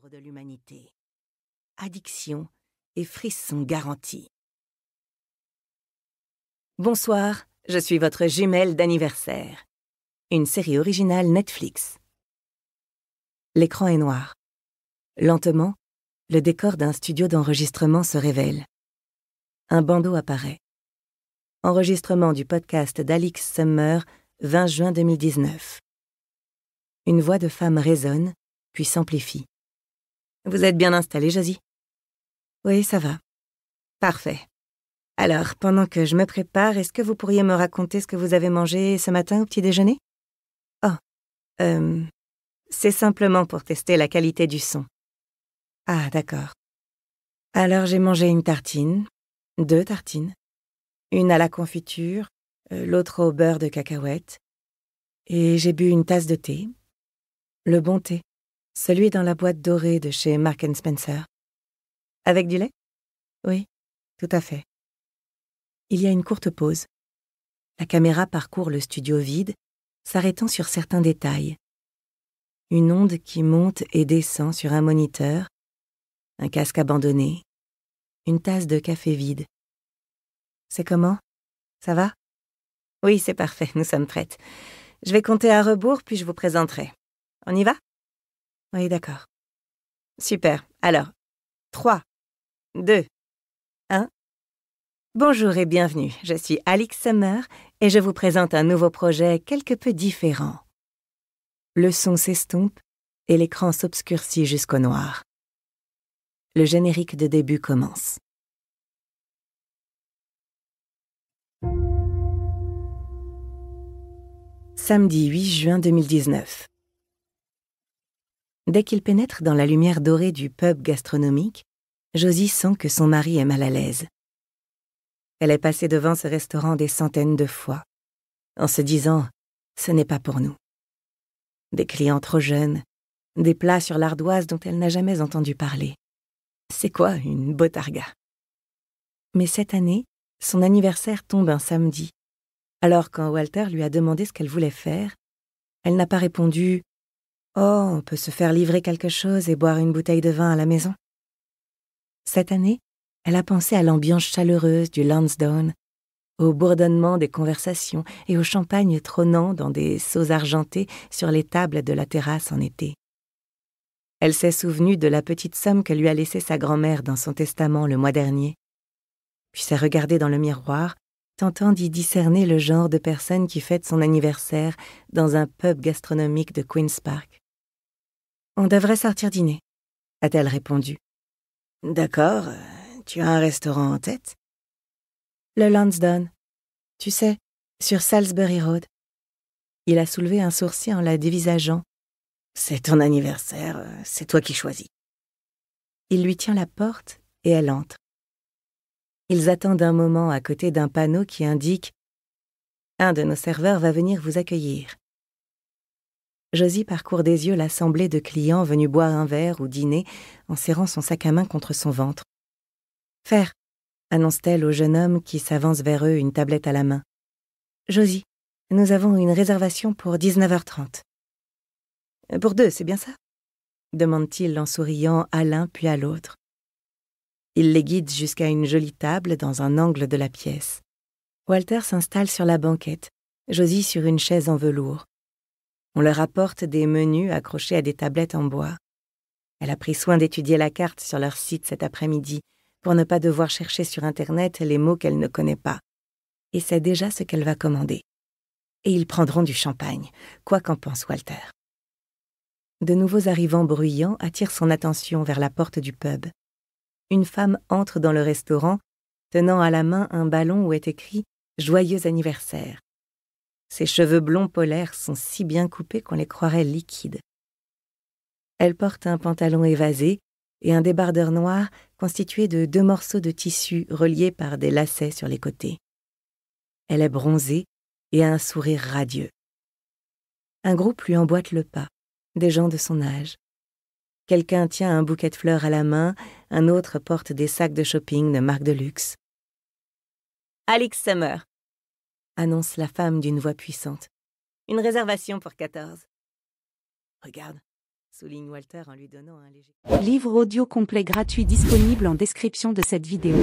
décembre de l'humanité. Addiction et frissons garantis. Bonsoir, je suis votre jumelle d'anniversaire. Une série originale Netflix. L'écran est noir. Lentement, le décor d'un studio d'enregistrement se révèle. Un bandeau apparaît. Enregistrement du podcast d'Alix Summer, 20 juin 2019. Une voix de femme résonne, puis s'amplifie. « Vous êtes bien installée, Josie ? » ?»« Oui, ça va. »« Parfait. Alors, pendant que je me prépare, est-ce que vous pourriez me raconter ce que vous avez mangé ce matin au petit déjeuner ? » ?»« Oh, c'est simplement pour tester la qualité du son. »« Ah, d'accord. Alors, j'ai mangé une tartine, 2 tartines, une à la confiture, l'autre au beurre de cacahuète, et j'ai bu une tasse de thé. Le bon thé, celui dans la boîte dorée de chez Marks & Spencer. Avec du lait ? Oui, tout à fait. Il y a une courte pause. La caméra parcourt le studio vide, s'arrêtant sur certains détails. Une onde qui monte et descend sur un moniteur, un casque abandonné, une tasse de café vide. C'est comment ? Ça va ? Oui, c'est parfait, nous sommes prêtes. Je vais compter à rebours, puis je vous présenterai. On y va ? Oui, d'accord. Super. Alors, 3, 2, 1. Bonjour et bienvenue. Je suis Alix Summer et je vous présente un nouveau projet quelque peu différent. Le son s'estompe et l'écran s'obscurcit jusqu'au noir. Le générique de début commence. Samedi 8 juin 2019. Dès qu'il pénètre dans la lumière dorée du pub gastronomique, Josie sent que son mari est mal à l'aise. Elle est passée devant ce restaurant des centaines de fois, en se disant « ce n'est pas pour nous ». Des clients trop jeunes, des plats sur l'ardoise dont elle n'a jamais entendu parler. C'est quoi une botarga ? Mais cette année, son anniversaire tombe un samedi. Alors quand Walter lui a demandé ce qu'elle voulait faire, elle n'a pas répondu « Oh, on peut se faire livrer quelque chose et boire une bouteille de vin à la maison ». Cette année, elle a pensé à l'ambiance chaleureuse du Lansdowne, au bourdonnement des conversations et au champagne trônant dans des seaux argentés sur les tables de la terrasse en été. Elle s'est souvenue de la petite somme que lui a laissée sa grand-mère dans son testament le mois dernier, puis s'est regardée dans le miroir, tentant d'y discerner le genre de personne qui fête son anniversaire dans un pub gastronomique de Queen's Park. « On devrait sortir dîner », a-t-elle répondu. « D'accord, tu as un restaurant en tête ? » Le Lansdowne, tu sais, sur Salisbury Road. Il a soulevé un sourcil en la dévisageant. « C'est ton anniversaire, c'est toi qui choisis. » Il lui tient la porte et elle entre. Ils attendent un moment à côté d'un panneau qui indique « Un de nos serveurs va venir vous accueillir ». Josie parcourt des yeux l'assemblée de clients venus boire un verre ou dîner en serrant son sac à main contre son ventre. « Faire », annonce-t-elle au jeune homme qui s'avance vers eux, une tablette à la main. « Josie, nous avons une réservation pour 19h30. » « Pour 2, c'est bien ça ?» demande-t-il en souriant à l'un puis à l'autre. Il les guide jusqu'à une jolie table dans un angle de la pièce. Walter s'installe sur la banquette, Josie sur une chaise en velours. On leur apporte des menus accrochés à des tablettes en bois. Elle a pris soin d'étudier la carte sur leur site cet après-midi pour ne pas devoir chercher sur Internet les mots qu'elle ne connaît pas. Et sait déjà ce qu'elle va commander. Et ils prendront du champagne, quoi qu'en pense Walter. De nouveaux arrivants bruyants attirent son attention vers la porte du pub. Une femme entre dans le restaurant, tenant à la main un ballon où est écrit « Joyeux anniversaire ». Ses cheveux blonds polaires sont si bien coupés qu'on les croirait liquides. Elle porte un pantalon évasé et un débardeur noir constitué de 2 morceaux de tissu reliés par des lacets sur les côtés. Elle est bronzée et a un sourire radieux. Un groupe lui emboîte le pas, des gens de son âge. Quelqu'un tient un bouquet de fleurs à la main, un autre porte des sacs de shopping de marque de luxe. « Alix Summer », annonce la femme d'une voix puissante. « Une réservation pour 14. » Regarde, souligne Walter en lui donnant un léger. Livre audio complet gratuit disponible en description de cette vidéo.